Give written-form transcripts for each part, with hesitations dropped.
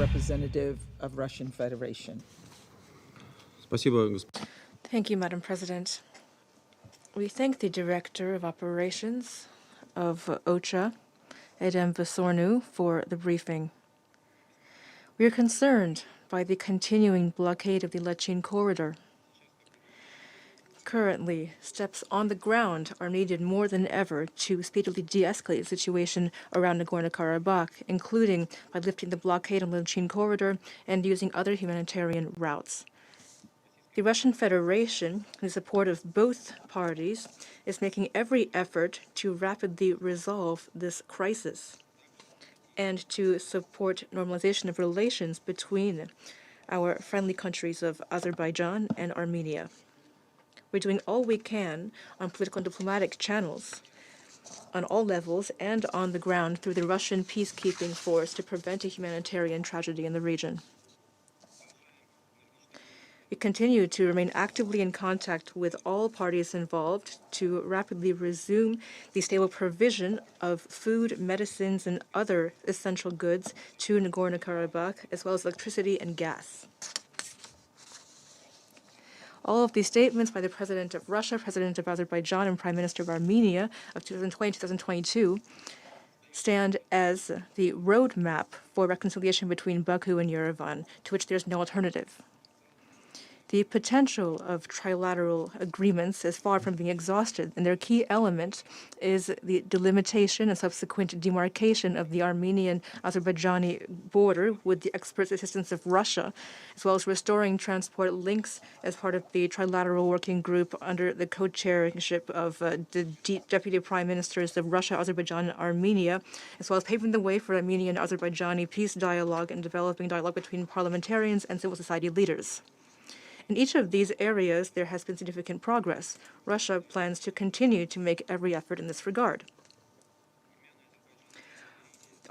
representative of Russian Federation. Thank you, Madam President. We thank the Director of Operations of OCHA, Aghdam Road, for the briefing. We are concerned by the continuing blockade of the Lachin Corridor. Currently, steps on the ground are needed more than ever to speedily de-escalate the situation around Nagorno-Karabakh, including by lifting the blockade on the Lachin Corridor and using other humanitarian routes. The Russian Federation, in support of both parties, is making every effort to rapidly resolve this crisis and to support normalization of relations between our friendly countries of Azerbaijan and Armenia. We're doing all we can on political and diplomatic channels, on all levels and on the ground through the Russian peacekeeping force to prevent a humanitarian tragedy in the region. We continue to remain actively in contact with all parties involved to rapidly resume the stable provision of food, medicines, and other essential goods to Nagorno-Karabakh, as well as electricity and gas. All of these statements by the President of Russia, President of Azerbaijan, and Prime Minister of Armenia of 2020-2022 stand as the roadmap for reconciliation between Baku and Yerevan, to which there's no alternative. The potential of trilateral agreements is far from being exhausted, and their key element is the delimitation and subsequent demarcation of the Armenian-Azerbaijani border with the expert assistance of Russia, as well as restoring transport links as part of the trilateral working group under the co-chairmanship of the deputy prime ministers of Russia, Azerbaijan, and Armenia, as well as paving the way for Armenian and Azerbaijani peace dialogue and developing dialogue between parliamentarians and civil society leaders. In each of these areas, there has been significant progress. Russia plans to continue to make every effort in this regard.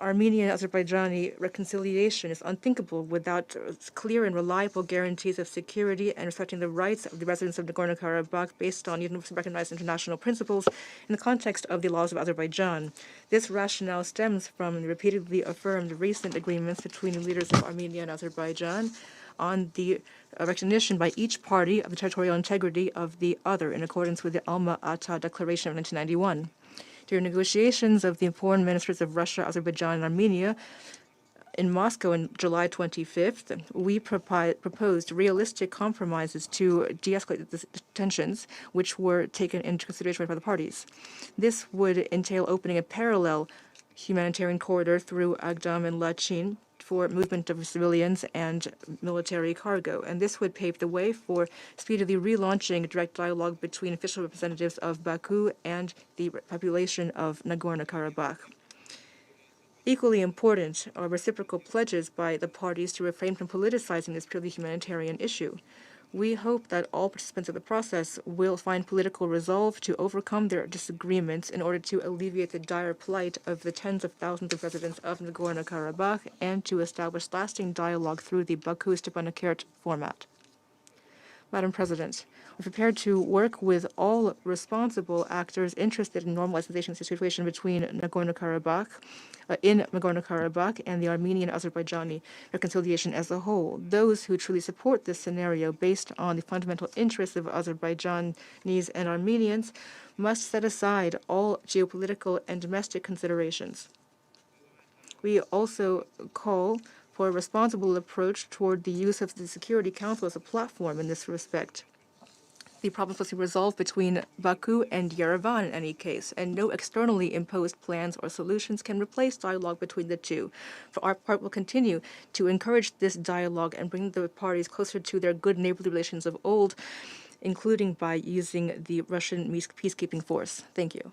Armenian-Azerbaijani reconciliation is unthinkable without clear and reliable guarantees of security and respecting the rights of the residents of Nagorno-Karabakh based on universally recognized international principles in the context of the laws of Azerbaijan. This rationale stems from the repeatedly affirmed recent agreements between the leaders of Armenia and Azerbaijan on the recognition by each party of the territorial integrity of the other in accordance with the Alma-Ata Declaration of 1991. During negotiations of the foreign ministers of Russia, Azerbaijan, and Armenia in Moscow on July 25th, we proposed realistic compromises to de-escalate the tensions, which were taken into consideration by the parties. This would entail opening a parallel humanitarian corridor through Aghdam and Lachin for movement of civilians and military cargo, and this would pave the way for speedily relaunching direct dialogue between official representatives of Baku and the population of Nagorno-Karabakh. Equally important are reciprocal pledges by the parties to refrain from politicizing this purely humanitarian issue. We hope that all participants of the process will find political resolve to overcome their disagreements in order to alleviate the dire plight of the tens of thousands of residents of Nagorno-Karabakh and to establish lasting dialogue through the Baku-Stepanakert format. Madam President, we're prepared to work with all responsible actors interested in normalizing the situation between Nagorno-Karabakh, in Nagorno-Karabakh and the Armenian-Azerbaijani reconciliation as a whole. Those who truly support this scenario based on the fundamental interests of Azerbaijanis and Armenians must set aside all geopolitical and domestic considerations. We also call for a responsible approach toward the use of the Security Council as a platform in this respect. The problems must be resolved between Baku and Yerevan in any case, and no externally imposed plans or solutions can replace dialogue between the two. For our part, we'll continue to encourage this dialogue and bring the parties closer to their good neighborly relations of old, including by using the Russian peacekeeping force. Thank you.